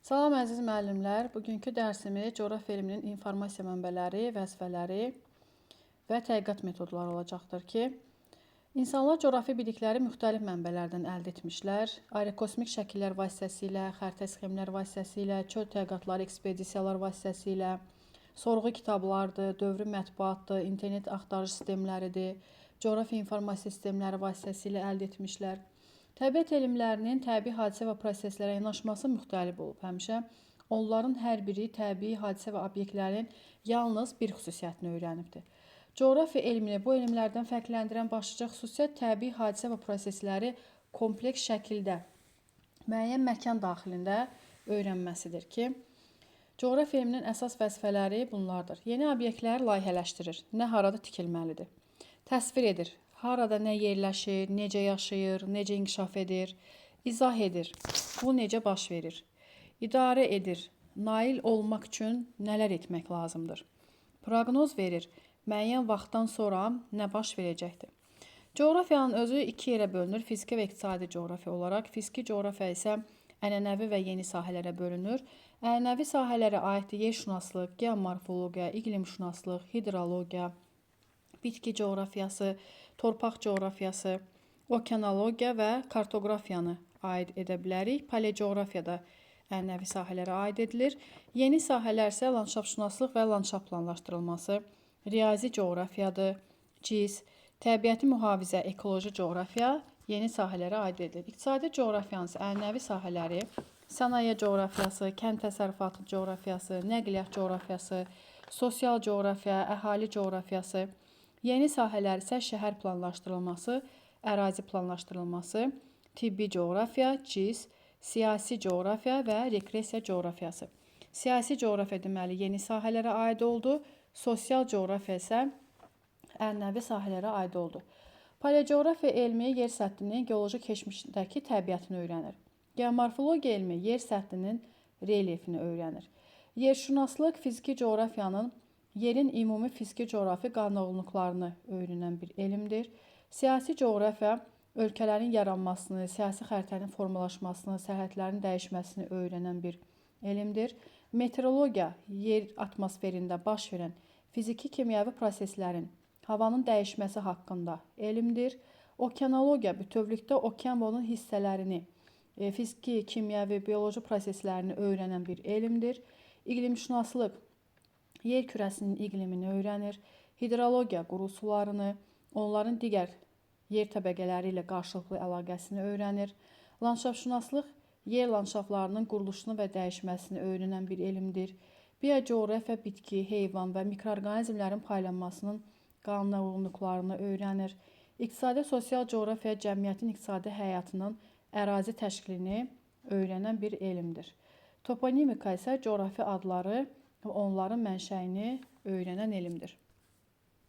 Salam əziz müəllimlər. Bugünkü dərsimiz coğrafiya elminin informasiya mənbələri, vəzifələri və tədqiqat metodları olacaqdır ki, insanlar coğrafi bilikləri müxtəlif mənbələrdən əldə etmişlər. Aerokosmik şəkillər vasitəsilə, xəritə sxemlər vasitəsilə, çöl tədqiqatları, ekspedisiyalar vasitəsilə, sorğu kitablardır, dövrü mətbuatdır, internet axtarış sistemləridir, coğrafiya informasiya sistemləri vasitəsilə əldə etmişlər. Təbiət elmlərinin təbii hadisə və proseslərə yanaşması müxtəlif olub həmişə. Onların hər biri təbii hadisə və obyektlərin yalnız bir xüsusiyyətini öyrənibdir. Coğrafiya elmini bu elmlərdən fərqləndirən başlıca xüsusiyyət təbii hadisə və prosesləri kompleks şəkildə müəyyən məkan daxilində öyrənməsidir ki, coğrafiya elminin əsas vəzifələri bunlardır. Yeni obyektləri layihələşdirir, nə harada tikilməlidir, təsvir edir, harada nə yerləşir, necə yaşayır, necə inkişaf edir, izah edir, bu necə baş verir, idarə edir, nail olmaq üçün nələr etmək lazımdır, proqnoz verir, müəyyən vaxtdan sonra nə baş verəcəkdir. Coğrafiyanın özü iki yerə bölünür, fiziki və iqtisadi coğrafiya olaraq. Fiziki coğrafiya isə ənənəvi və yeni sahələrə bölünür. Ənənəvi sahələrə aiddir yerşünaslıq, geomorfologiya, iqlimşünaslıq, hidrologiya, bitki coğrafiyası, torpaq coğrafiyası, okeanologiya və kartoqrafiyanı aid edə bilərik. Paleocoğrafiyada ənənəvi sahələrə aid edilir. Yeni sahələr isə landşaftsşünaslıq və landşaft planlaşdırılması, riyazi coğrafiyadır, CIS, təbiəti mühafizə, ekoloji coğrafiya yeni sahələrə aid edilir. İqtisadi coğrafiyanın isə ənənəvi sahələri sənaye coğrafiyası, kənd təsərrüfatı coğrafiyası, nəqliyyat coğrafiyası, sosial coğrafiya, əhali coğrafiyası. Yeni sahələr isə şəhər planlaşdırılması, ərazi planlaşdırılması, tibbi coğrafiya, CIS, siyasi coğrafiya və regressiya coğrafiyası. Siyasi coğrafiya deməli yeni sahələrə aid oldu, sosial coğrafiya isə ənənəvi sahələrə aid oldu. Paleocoğrafiya elmi yer səthinin geoloji keçmişdəki təbiətini öyrənir. Geomorfologiya elmi yer səthinin relyefini öyrənir. Yerşünaslıq fiziki coğrafiyanın yerin ümumi fiziki coğrafi qanunauyğunluqlarını öyrənən bir elmdir. Siyasi coğrafiya ölkələrin yaranmasını, siyasi xəritənin formalaşmasını, sərhədlərin dəyişməsini öyrənən bir elmdir. Meteorologiya yer atmosferində baş verən fiziki kimyəvi proseslərin havanın dəyişməsi haqqında elmdir. Okeanologiya bütövlükdə okean və onun hissələrini, fiziki, kimyəvi, bioloji proseslərini öyrənən bir elmdir. İqlimşünaslıq yer kürəsinin iqlimini öyrənir. Hidrologiya quru sularını, onların digər yer təbəqələri ilə qarşılıqlı əlaqəsini öyrənir. Landşaftşünaslıq yer landşaftlarının quruluşunu və dəyişməsini öyrənən bir elmdir. Biocoğrafiya bitki, heyvan və mikroorqanizmlərin paylanmasının qanunauyğunluqlarını öyrənir. İqtisadi sosial coğrafiya cəmiyyətin iqtisadi həyatının ərazi təşkilini öyrənən bir elmdir. Toponimika isə coğrafi adları və onların mənşəyini öyrənən elmdir.